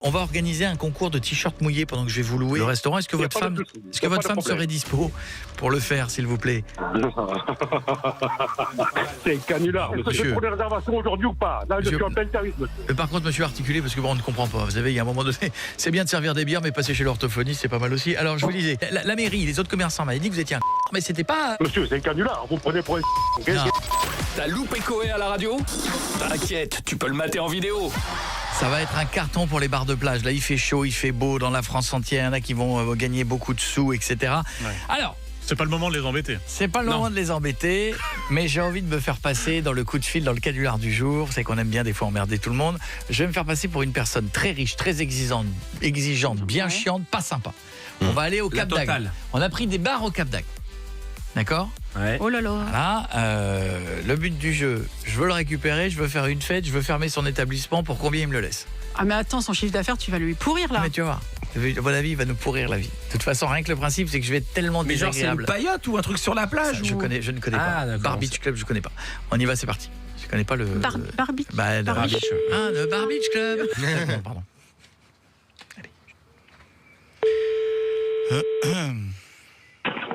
On va organiser un concours de t-shirts mouillés pendant que je vais vous louer le restaurant. Est-ce que votre femme, serait dispo pour le faire, s'il vous plaît? C'est un canular. Est-ce que je prends des réservations aujourd'hui ou pas? Là, je suis en plein service, monsieur. Par contre, monsieur, articulé, parce que bon, on ne comprend pas. Vous savez, il y a un moment donné, c'est bien de servir des bières, mais passer chez l'orthophoniste, c'est pas mal aussi. Alors, je vous disais, la mairie, les autres commerçants m'avaient dit que vous étiez un mais c'était pas... Monsieur, c'est un canular. Vous me prenez pour un T'as loupé Coé à la radio? T'inquiète, tu peux le mater en vidéo. Ça va être un carton pour les bars de plage. Là, il fait chaud, il fait beau dans la France entière. Il y en a qui vont gagner beaucoup de sous, etc. Ouais. Alors... c'est pas le moment de les embêter. C'est pas le moment de les embêter, mais j'ai envie de me faire passer dans le coup de fil, dans le canular du jour. C'est qu'on aime bien des fois emmerder tout le monde. Je vais me faire passer pour une personne très riche, très exigeante, bien chiante, pas sympa. On va aller au Cap d'Agde. On a pris des bars au Cap d'Agde. D'accord ? Ouais. Oh là là. Voilà, le but du jeu, je veux le récupérer, je veux faire une fête, je veux fermer son établissement. Pour combien il me le laisse? Ah mais attends, son chiffre d'affaires, tu vas lui pourrir là. Mais tu vois, à mon avis, il va nous pourrir la vie. De toute façon, rien que le principe, c'est que je vais être tellement désagréable. Mais genre c'est une paillote ou un truc sur la plage? Ça, je ne connais pas. Bar Beach Club, je connais pas. On y va, c'est parti. Je connais pas le... Bar Beach. Le Bar Beach. Ah, le Bar Beach Club. Non, pardon. Allez.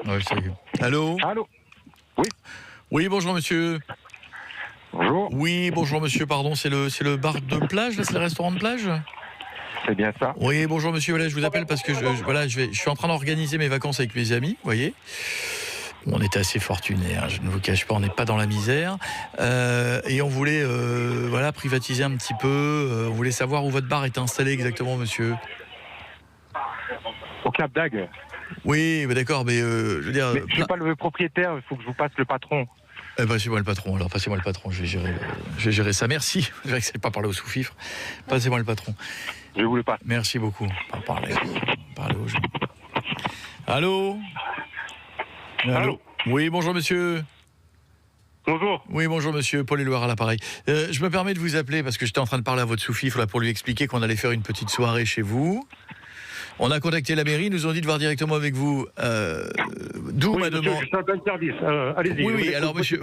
Ouais, allô? Allô? Oui. Oui, bonjour monsieur. Bonjour. Oui, bonjour monsieur, pardon, c'est le bar de plage, là, c'est le restaurant de plage? C'est bien ça. Oui, bonjour monsieur, voilà, je vous appelle parce que je suis en train d'organiser mes vacances avec mes amis, vous voyez. On était assez fortunés, hein, je ne vous cache pas, on n'est pas dans la misère. Et on voulait privatiser un petit peu, on voulait savoir où votre bar est installé exactement, monsieur. Au Cap d'Agde. Oui, mais d'accord, mais je veux dire... Mais je ne suis pas le propriétaire, il faut que je vous passe le patron. Passez-moi le patron, alors passez-moi le patron, je vais gérer ça. Merci, je vais pas parler au sous-fifre. Passez-moi le patron. Je vous le passe. Merci beaucoup. Parlez aux gens. Allô? Allô? Oui, bonjour monsieur. Bonjour. Oui, bonjour monsieur, Paul Éluard à l'appareil. Je me permets de vous appeler parce que j'étais en train de parler à votre sous-fifre là, pour lui expliquer qu'on allait faire une petite soirée chez vous. On a contacté la mairie, ils nous ont dit de voir directement avec vous. D'où ma demande. Je suis en plein service. Allez-y. Oui, alors monsieur.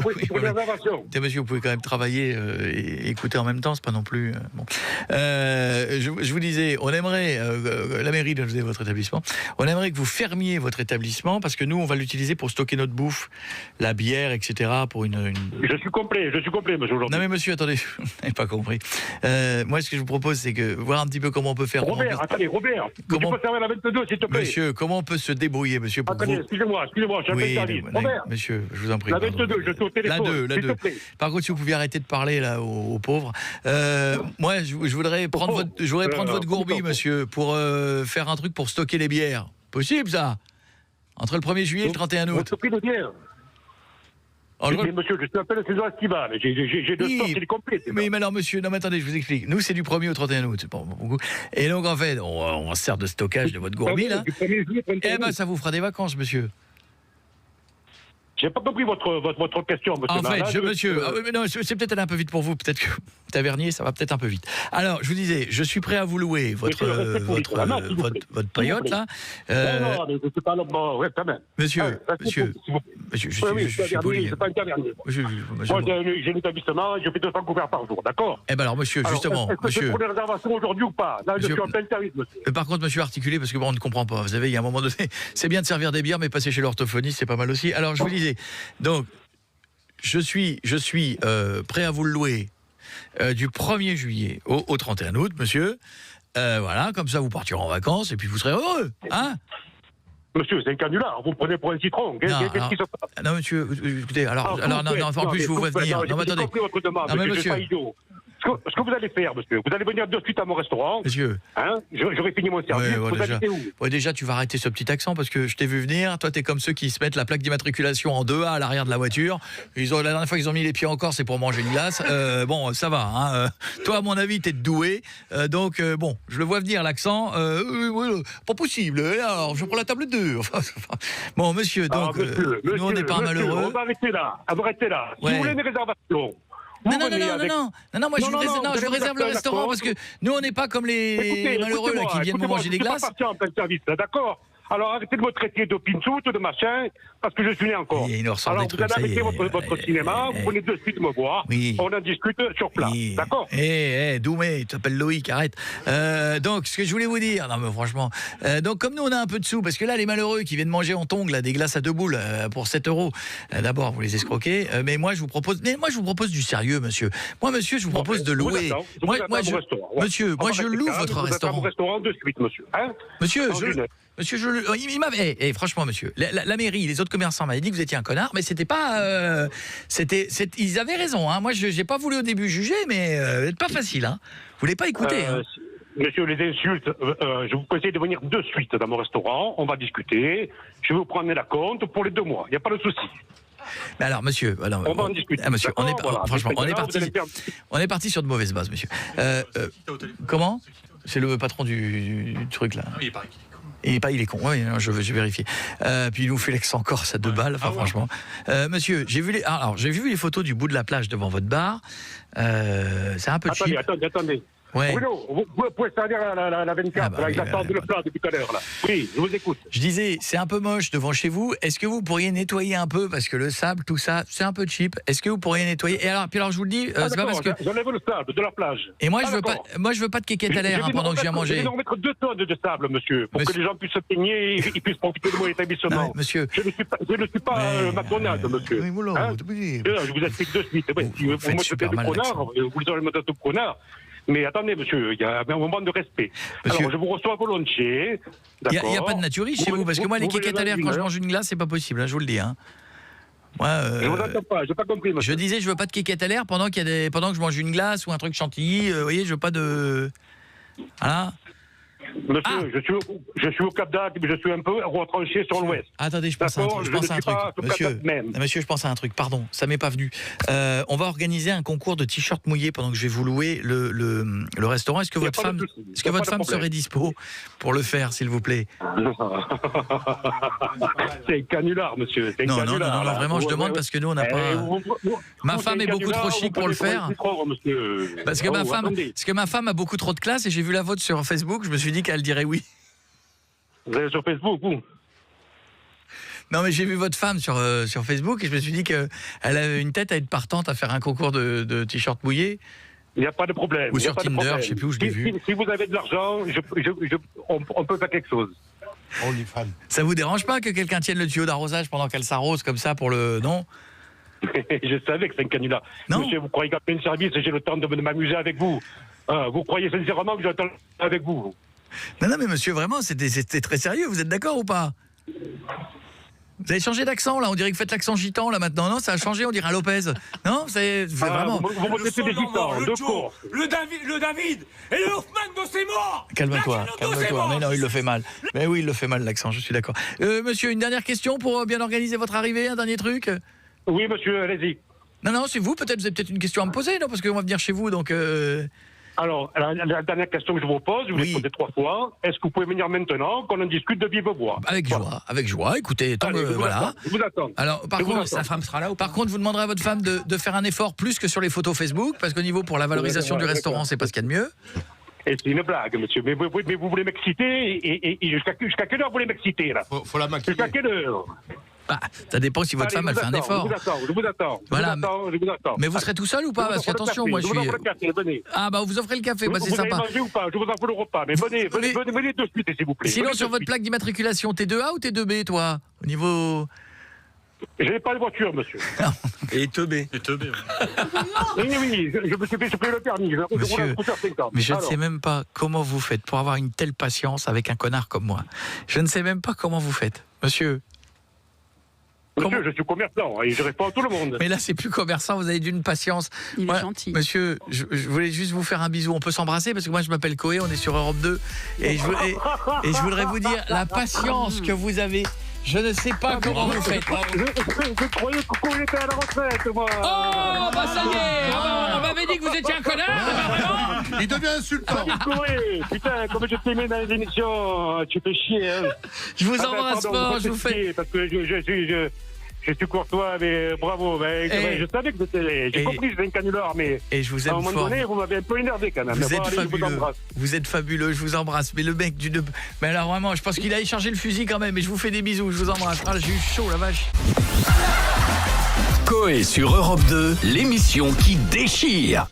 Monsieur, vous pouvez quand même travailler et écouter en même temps, c'est pas non plus. Bon. Je vous disais, on aimerait, la mairie de votre établissement, on aimerait que vous fermiez votre établissement parce que nous, on va l'utiliser pour stocker notre bouffe, la bière, etc. pour une... Je suis complet, monsieur, aujourd'hui. Non mais monsieur, attendez, vous n'avez pas compris. Moi, ce que je vous propose, c'est que voir un petit peu comment on peut faire. Robert, comment... Tu peux fermer la 22, s'il te plaît. Monsieur, comment on peut se débrouiller, monsieur, pour attendez, vous... excusez-moi, je suis un peu service. Robert, monsieur, je vous en prie. La 22, je suis au téléphone. La 2. Par contre, si vous pouviez arrêter de parler là aux pauvres. Moi, je voudrais prendre votre gourbi, monsieur, pour faire un truc pour stocker les bières. Possible, ça? Entre le 1er juillet et le 31 août. Stocker les bières. Mais monsieur, je suis un peu la saison estivale. J'ai deux stocks, il est complet. Mais alors, monsieur, non mais attendez, je vous explique. Nous, c'est du 1er au 31 août. Bon, beaucoup. Et donc, en fait, on sert de stockage de votre gourbi, là. Eh ben, ça vous fera des vacances, monsieur. J'ai pas compris votre question, monsieur. En fait, monsieur, mais non, c'est peut-être aller un peu vite pour vous. Peut-être que Tavernier, ça va peut-être un peu vite. Alors, je vous disais, je suis prêt à vous louer votre paillote, là. Non, mais c'est pas bon, ouais, quand même. Monsieur, je suis poli. C'est pas un Tavernier. Moi, j'ai un établissement, je fais 200 couverts par jour, d'accord? Eh ben alors, monsieur, justement, monsieur... Est-ce que je prends des réservations aujourd'hui ou pas? Là, je suis en plein service, monsieur. Par contre, monsieur, articulé, parce que bon, on ne comprend pas. Vous savez, il y a un moment donné, c'est bien de servir des bières, mais passer chez l'orthophoniste, c'est pas mal aussi. Alors, je vous disais, donc, je suis prêt à vous le louer du 1er juillet au 31 août, monsieur. Voilà, comme ça, vous partirez en vacances et puis vous serez heureux, hein? Monsieur, c'est un canular, vous me prenez pour un citron. Qu'est-ce qui se passe? Non, monsieur, écoutez, en plus, je vous vois venir. Non, mais attendez. Non, mais monsieur. Ce que vous allez faire, monsieur, vous allez venir de suite à mon restaurant. Monsieur. Hein? J'aurai fini mon service. Vous habitez où? Ouais, déjà, tu vas arrêter ce petit accent parce que je t'ai vu venir. Toi, t'es comme ceux qui se mettent la plaque d'immatriculation en 2A à l'arrière de la voiture. La dernière fois qu'ils ont mis les pieds en Corse, c'est pour manger une glace. Bon, ça va. Hein. Toi, à mon avis, t'es doué. Donc, bon, je le vois venir, l'accent. Pas possible. Alors, je prends la table 2. Bon, monsieur, donc, nous, on n'est pas malheureux. On va arrêter là. Si vous voulez une réservation... Non, moi je vous réserve le restaurant parce que nous on n'est pas comme les malheureux là qui viennent manger des glaces. Je ne suis pas parti en plein service, d'accord? Alors arrêtez de me traiter de pinsoute, de machin, parce que je suis né encore. Il nous ressort Alors des vous trucs, allez ça y arrêter est. votre cinéma, vous venez de suite me voir, Oui. on en discute sur place, Oui. d'accord? Doumé, tu t'appelles Loïc, arrête. Donc, ce que je voulais vous dire, non mais franchement, donc comme nous on a un peu de sous, parce que là les malheureux qui viennent manger en tongs là, des glaces à 2 boules pour 7 €, d'abord vous les escroquez, mais moi je vous propose du sérieux, monsieur. Moi, monsieur, je vous propose de louer. Monsieur, moi je loue votre restaurant. Mon restaurant de suite, monsieur. Hein, monsieur, il m'avait. Franchement, monsieur, la mairie, les autres commerçants m'avaient dit que vous étiez un connard, mais c'était pas. Ils avaient raison. Hein. Moi, j'ai pas voulu au début juger, mais c'est pas facile. Hein. Vous voulez pas écouter. Hein. Monsieur, les insultes, je vous conseille de venir de suite dans mon restaurant. On va discuter. Je vais vous prendre la compte pour les 2 mois. Il n'y a pas de souci. Mais alors, monsieur, on va en discuter. Monsieur, franchement, on est parti sur de mauvaises bases, monsieur. Comment ? C'est le patron du truc là. Il est con, oui, je vais vérifier. Puis il nous fait l'accent corse à 2 balles, franchement. Monsieur, j'ai vu les photos du bout de la plage devant votre bar. C'est un peu cheap. Attendez. Ouais. Bruno, vous pouvez servir la 24, avec la tente de le plat depuis tout à l'heure, là. Oui, je vous écoute. Je disais, c'est un peu moche devant chez vous. Est-ce que vous pourriez nettoyer un peu, parce que le sable, tout ça, c'est un peu cheap. Est-ce que vous pourriez nettoyer? Et alors, je vous le dis, c'est pas parce que j'enlève le sable de la plage. Et moi, je veux pas de kékette à l'air pendant que je viens manger. Je vais en mettre 2 tonnes de sable, monsieur, pour que les gens puissent se baigner et puissent profiter de mon établissement. Non, monsieur, je ne suis pas McDonald's, monsieur. Je vous explique de suite. Si vous me traitez de connard, vous aurez me traiter de connard. Mais attendez, monsieur, il y a un moment de respect. Monsieur, alors, je vous reçois volontiers. Il n'y a pas de naturie chez vous, parce que moi, les kékettes à l'air, quand je mange une glace, c'est pas possible, hein, je vous le dis. Hein. Moi, je vous entends pas, j'ai pas compris, monsieur. Je disais, je veux pas de kékettes à l'air pendant que je mange une glace ou un truc chantilly. Vous voyez, je veux pas de. Voilà. Monsieur, je suis au Cap d'Agde, mais je suis un peu retranché sur l'ouest. Attendez, je pense à un truc. Monsieur, je pense à un truc, pardon, ça m'est pas venu. On va organiser un concours de t-shirts mouillés pendant que je vais vous louer le restaurant. Est-ce que votre femme serait dispo pour le faire, s'il vous plaît? C'est un canular, monsieur. Non, vraiment, je demande parce que nous, on n'a pas... Ma femme est beaucoup trop chic pour le faire. Parce que ma femme a beaucoup trop de classe et j'ai vu la vôtre sur Facebook, je me suis dit qu'elle dirait oui. Vous allez sur Facebook, vous? Non, mais j'ai vu votre femme sur Facebook et je me suis dit qu'elle avait une tête à être partante à faire un concours de t-shirts mouillés. Il n'y a pas de problème. Ou sur Tinder, je ne sais plus où je l'ai vu. Si vous avez de l'argent, on peut faire quelque chose. Ça vous dérange pas que quelqu'un tienne le tuyau d'arrosage pendant qu'elle s'arrose comme ça pour le... Non? Je savais que c'est un canular. Monsieur, vous croyez qu'après une service, j'ai le temps de m'amuser avec vous? Vous croyez sincèrement que j'ai le temps avec vous? Non, mais monsieur, vraiment, c'était très sérieux. Vous êtes d'accord ou pas? Vous avez changé d'accent, là. On dirait que vous faites l'accent gitan, là, maintenant. Non, ça a changé, on dirait un Lopez. Non, c'est vraiment... Vous me traitez des gitans, de course. Le David et le Hoffman de ses morts. Calme-toi. Mais non, il le fait mal. Mais oui, il le fait mal, l'accent, je suis d'accord. Monsieur, une dernière question pour bien organiser votre arrivée, un dernier truc? Oui, monsieur, allez-y. Non, c'est vous, peut-être, vous avez peut-être une question à me poser, non? Parce qu'on va venir chez vous, donc... Alors, la dernière question que je vous pose, je vous l'ai posée 3 fois. Est-ce que vous pouvez venir maintenant, qu'on en discute de vive voix? Avec joie. Écoutez, voilà. Je vous attends. Alors, par contre, sa femme sera là. Par contre, vous demanderez à votre femme de faire un effort plus que sur les photos Facebook, parce qu'au niveau pour la valorisation du restaurant, c'est pas ce qu'il y a de mieux. Et c'est une blague, monsieur. Mais vous voulez m'exciter et jusqu'à quelle heure vous voulez m'exciter, là? Faut la maquiller. Jusqu'à quelle heure? Ça dépend si votre femme elle fait un effort. Je vous attends. Voilà. Je vous attends. Mais vous serez tout seul ou pas? Parce qu'attention, moi je suis... vous offre le café, venez. Ah bah vous offrez le café, c'est sympa. Vous allez manger ou pas? Je vous offre le repas. Mais venez de suite, s'il vous plaît. Sinon, sur votre plaque d'immatriculation, T2A ou T2B, toi? Au niveau... Je n'ai pas de voiture, monsieur. Et teubé. Oui, je me suis fait le permis. Monsieur, mais je ne sais même pas comment vous faites pour avoir une telle patience avec un connard comme moi. Je ne sais même pas comment vous faites. Monsieur, je suis commerçant et je réponds à tout le monde. Mais là, c'est plus commerçant, vous avez d'une patience. Il est gentil. Monsieur, je voulais juste vous faire un bisou. On peut s'embrasser parce que moi, je m'appelle Coé, on est sur Europe 2. Et je voudrais vous dire la patience que vous avez. Je ne sais pas comment vous faites. Je croyais que Coé était à la retraite, moi. Oh, bah ça y est. On m'avait dit que vous étiez un connard. Il devient insultant. Coé, putain, comme je t'aimais dans les émissions, tu fais chier. Hein. Je vous embrasse fort, je vous fais... Parce que Je suis courtois, mais bravo. Je savais que c'était. J'ai compris que c'était un canular, mais. Et je vous aime à un moment donné, vous m'avez un peu énervé quand même. Vous êtes fabuleux. Vous êtes fabuleux, je vous embrasse. Mais le mec mais alors vraiment, je pense qu'il a chargé le fusil quand même. Et je vous fais des bisous, je vous embrasse. Ah, j'ai eu chaud, la vache. Coé sur Europe 2, l'émission qui déchire.